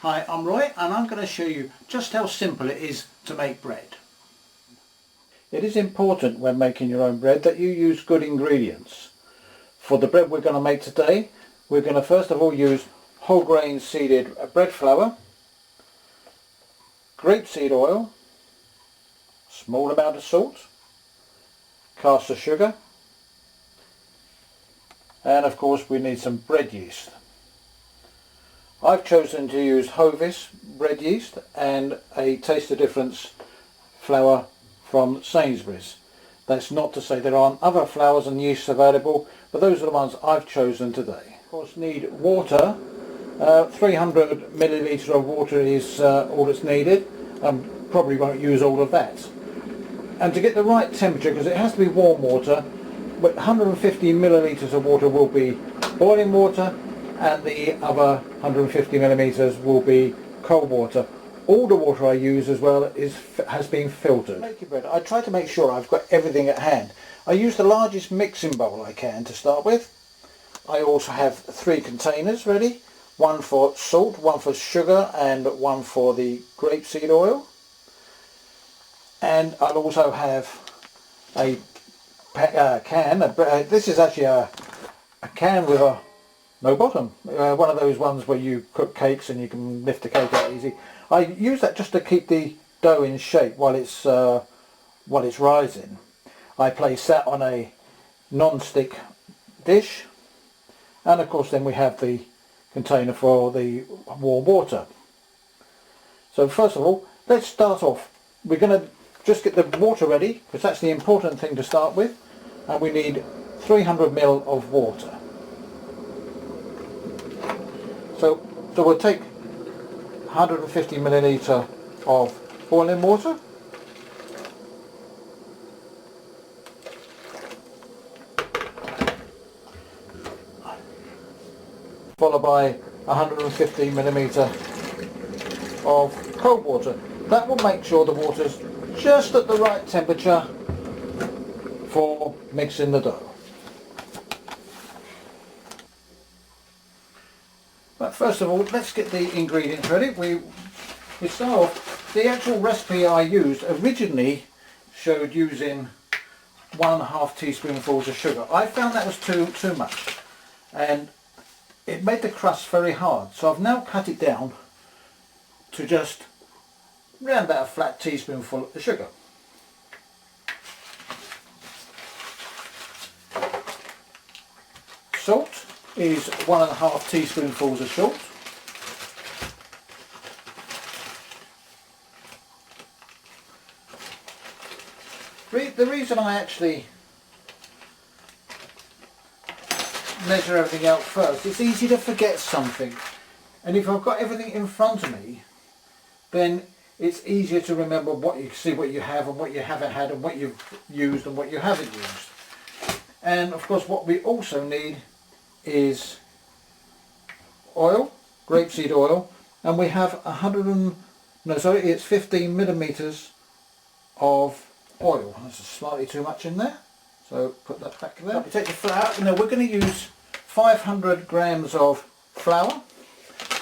Hi, I'm Roy and I'm going to show you just how simple it is to make bread. It is important when making your own bread that you use good ingredients. For the bread we're going to make today, we're going to first of all use whole grain seeded bread flour, grapeseed oil, small amount of salt, caster sugar, and of course we need some bread yeast. I've chosen to use Hovis bread yeast and a Taste of Difference flour from Sainsbury's. That's not to say there aren't other flours and yeasts available, but those are the ones I've chosen today. Of course, need water. 300 millilitres of water is all that's needed. Probably won't use all of that. And to get the right temperature, because it has to be warm water, but 150 millilitres of water will be boiling water, and the other 150 millimeters will be cold water. All the water I use as well has been filtered. Make your bread. I try to make sure I've got everything at hand. I use the largest mixing bowl I can to start with. I also have 3 containers ready. One for salt, one for sugar, and one for the grapeseed oil. And I'll also have a can. This is actually a can with a no bottom. One of those ones where you cook cakes and you can lift the cake out easy. I use that just to keep the dough in shape while it's rising. I place that on a non-stick dish, and of course then we have the container for the warm water. So first of all, let's start off. We're going to just get the water ready, because that's the important thing to start with, and we need 300 ml of water. So we'll take 150 milliliter of boiling water, followed by 150 millimeter of cold water. That will make sure the water's just at the right temperature for mixing the dough. But first of all, let's get the ingredients ready. We start off. The actual recipe I used originally showed using 1.5 teaspoonfuls of sugar. I found that was too much, and it made the crust very hard. So I've now cut it down to just around about a flat teaspoonful of sugar. Salt is 1.5 teaspoonfuls of salt. The reason I actually measure everything out first, it's easy to forget something, and if I've got everything in front of me, then it's easier to remember what you have and what you haven't had, and what you've used and what you haven't used. And of course what we also need is oil, grapeseed oil, and we have 15 millimeters of oil. That's slightly too much in there, so put that back there. We take the flour. Now we're going to use 500 grams of flour.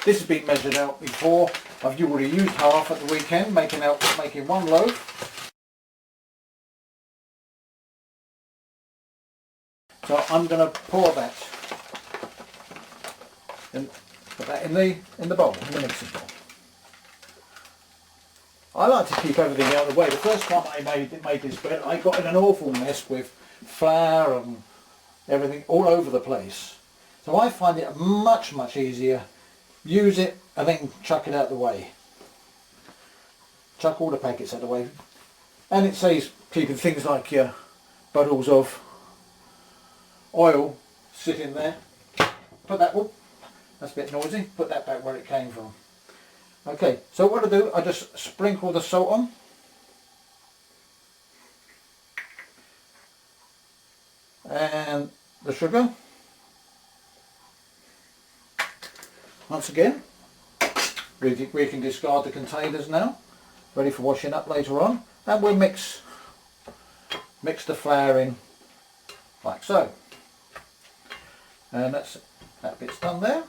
This has been measured out before. I've already used half at the weekend, making one loaf. So I'm going to pour that and put that in the bowl, in the mixing bowl. I like to keep everything out of the way. The first time I made this bread, I got in an awful mess with flour and everything all over the place. So I find it much easier. Use it and then chuck it out the way. Chuck all the packets out the way. And it saves keeping things like your bottles of oil sitting there. Put that, oh, that's a bit noisy, put that back where it came from. Okay, so what I do, I just sprinkle the salt on. And the sugar. Once again, we can discard the containers now, ready for washing up later on, and we'll mix the flour in like so. And that bit's done there.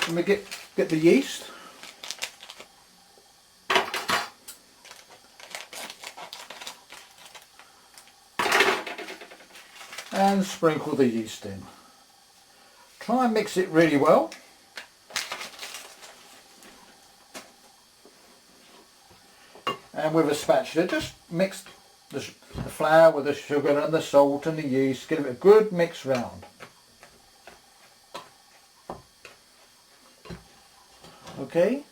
And we get the yeast. and sprinkle the yeast in. Try and mix it really well. And with a spatula, just mix the flour with the sugar and the salt and the yeast. Give it a good mix round. Okay.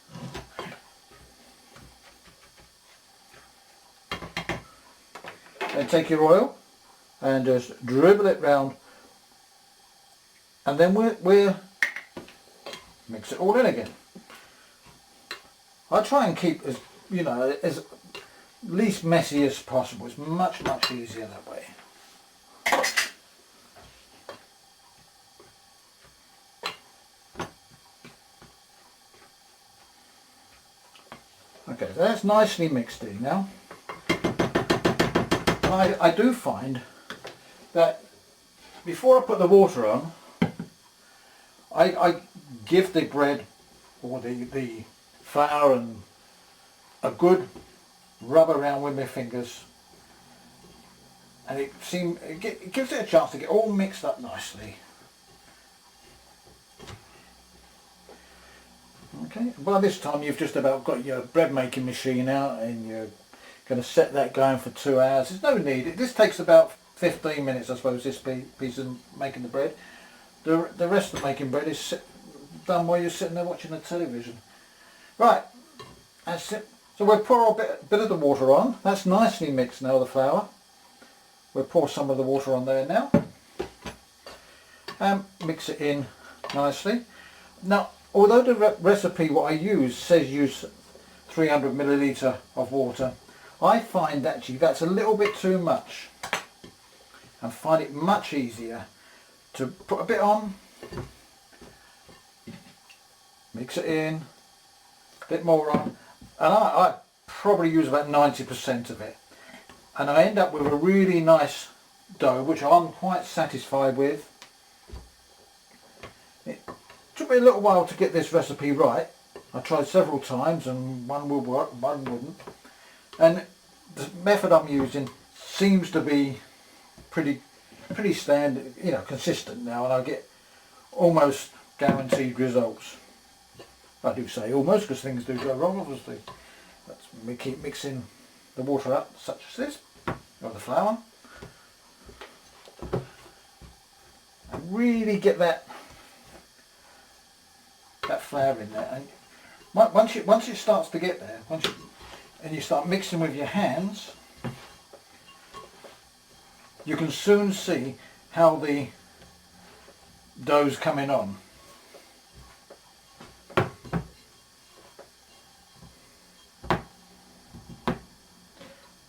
Then take your oil and just dribble it round, and then we'll mix it all in again. I try and keep as as least messy as possible. It's much easier that way. Okay, so that's nicely mixed in now. I do find that before I put the water on, I give the bread or the flour and a good rub around with my fingers, and it gives it a chance to get all mixed up nicely. Okay, by this time you've just about got your bread making machine out and you're going to set that going for 2 hours. There's no need. This takes about 15 minutes, I suppose, this piece of making the bread. The rest of making bread is done while you're sitting there watching the television. Right, that's it. So we'll pour a bit of the water on. That's nicely mixed now, the flour. We'll pour some of the water on there now. And mix it in nicely. Now, although the recipe what I use says use 300 milliliter of water, I find actually that's a little bit too much, and find it much easier to put a bit on, mix it in, a bit more on, and I probably use about 90% of it, and I end up with a really nice dough which I'm quite satisfied with. It took me a little while to get this recipe right. I tried several times and one would work, one wouldn't. And the method I'm using seems to be pretty standard, consistent now, and I get almost guaranteed results. I do say almost because things do go wrong, obviously. But we keep mixing the water up, such as this, or the flour, and really get that flour in there. And once it starts to get there, and you start mixing with your hands, you can soon see how the dough's coming on. A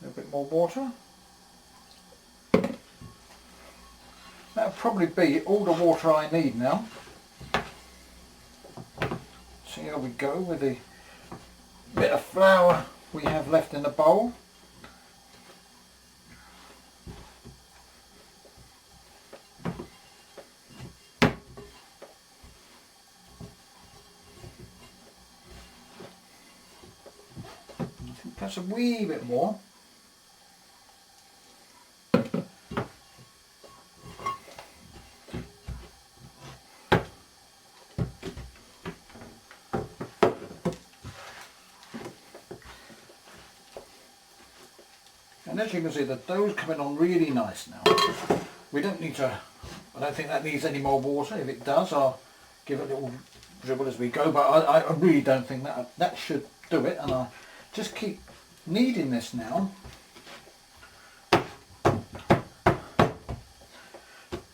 little bit more water. That'll probably be all the water I need now. So here we go with the bit of flour we have left in the bowl. Perhaps a wee bit more. And as you can see, the dough's coming on really nice now. We don't need to, I don't think that needs any more water. If it does, I'll give it a little dribble as we go, but I really don't think that should do it, and I just keep kneading this now.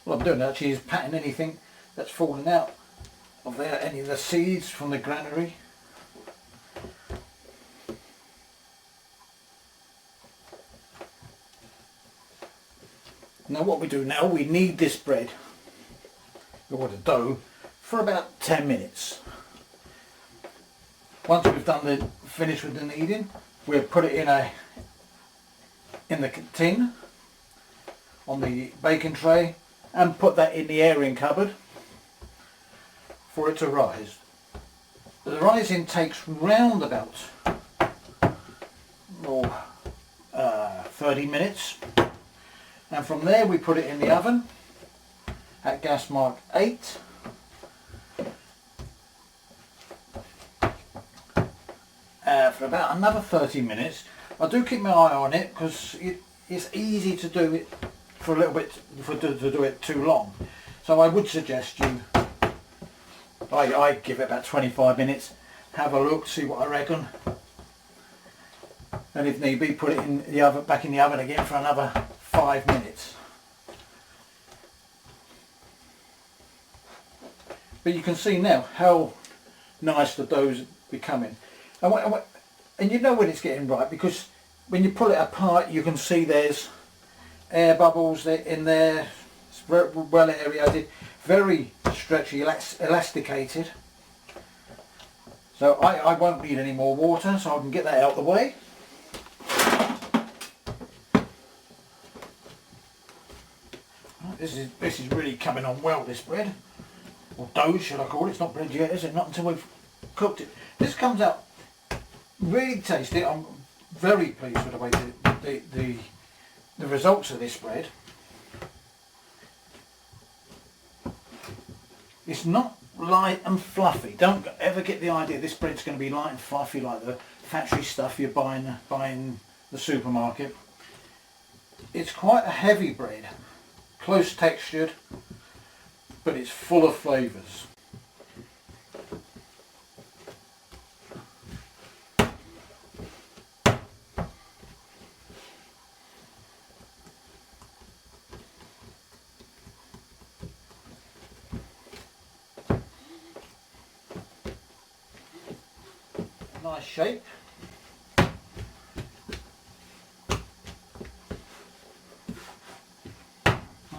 What I'm doing actually is patting anything that's fallen out of there, any of the seeds from the granary. Now what we do now, we knead this bread, or the dough, for about 10 minutes. Once we've finished with the kneading, we'll put it in the tin on the baking tray and put that in the airing cupboard for it to rise. The rising takes round about 30 minutes. And from there we put it in the oven at gas mark 8. For about another 30 minutes. I do keep my eye on it because it's easy to do it for a little bit, to do it too long. So I would suggest I give it about 25 minutes, have a look, see what I reckon, and if need be put it in the oven, back in the oven again for another 5 minutes. But you can see now how nice the dough's becoming. And you know when it's getting right, because when you pull it apart you can see there's air bubbles in there. It's well aerated, very stretchy, elasticated. So I won't need any more water, so I can get that out of the way. This is really coming on well, this bread, or dough should I call it. It's not bread yet, is it? Not until we've cooked it. This comes out really tasty. I'm very pleased with the way the results of this bread. It's not light and fluffy. Don't ever get the idea this bread's going to be light and fluffy like the factory stuff you're buying the supermarket. It's quite a heavy bread, close textured, but it's full of flavours. Nice shape.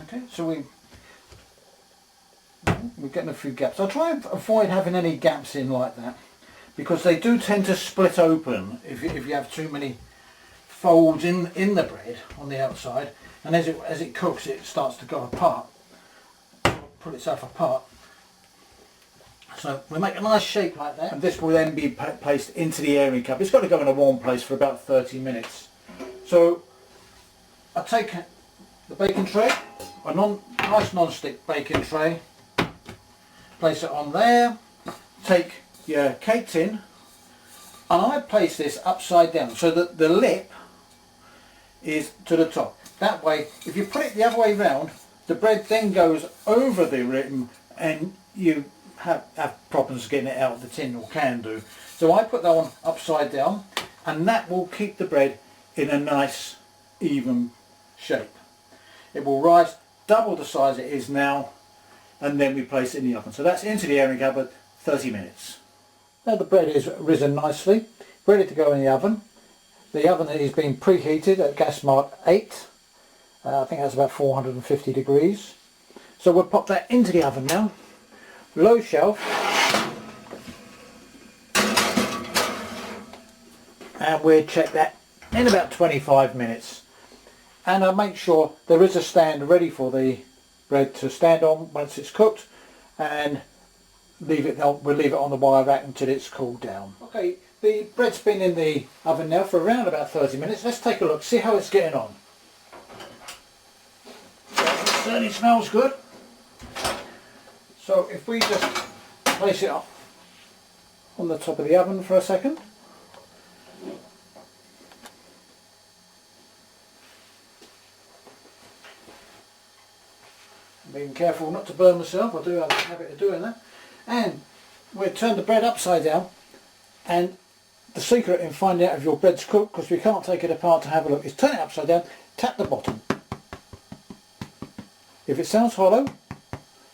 Okay, so we're getting a few gaps. I'll try and avoid having any gaps in like that, because they do tend to split open if you have too many folds in the bread on the outside, and as it cooks it starts to go apart, pull itself apart. So we make a nice shape like that, and this will then be placed into the airing cup. It's got to go in a warm place for about 30 minutes. So I take the baking tray, a nice non-stick baking tray, place it on there, take your cake tin, and I place this upside down so that the lip is to the top. That way, if you put it the other way round, the bread then goes over the rim and you have problems getting it out of the tin, or can do. So I put that one upside down, and that will keep the bread in a nice even shape. It will rise double the size it is now, and then we place it in the oven. So that's into the airing cupboard, 30 minutes. Now the bread is risen nicely, ready to go in the oven. The oven is being preheated at gas mark 8. I think that's about 450 degrees. So we'll pop that into the oven now. Low shelf, and we'll check that in about 25 minutes, and I'll make sure there is a stand ready for the bread to stand on once it's cooked, and we'll leave it on the wire rack until it's cooled down. Okay, the bread's been in the oven now for around about 30 minutes. Let's take a look, see how it's getting on. It certainly smells good. So if we just place it on the top of the oven for a second. I'm being careful not to burn myself, I do have a habit of doing that. And we'll turn the bread upside down, and the secret in finding out if your bread's cooked, because we can't take it apart to have a look, is turn it upside down, tap the bottom. If it sounds hollow,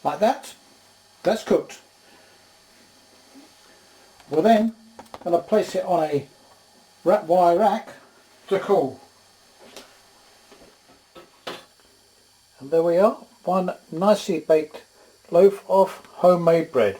like that, that's cooked. We're then going to place it on a wire rack to cool. And there we are, one nicely baked loaf of homemade bread.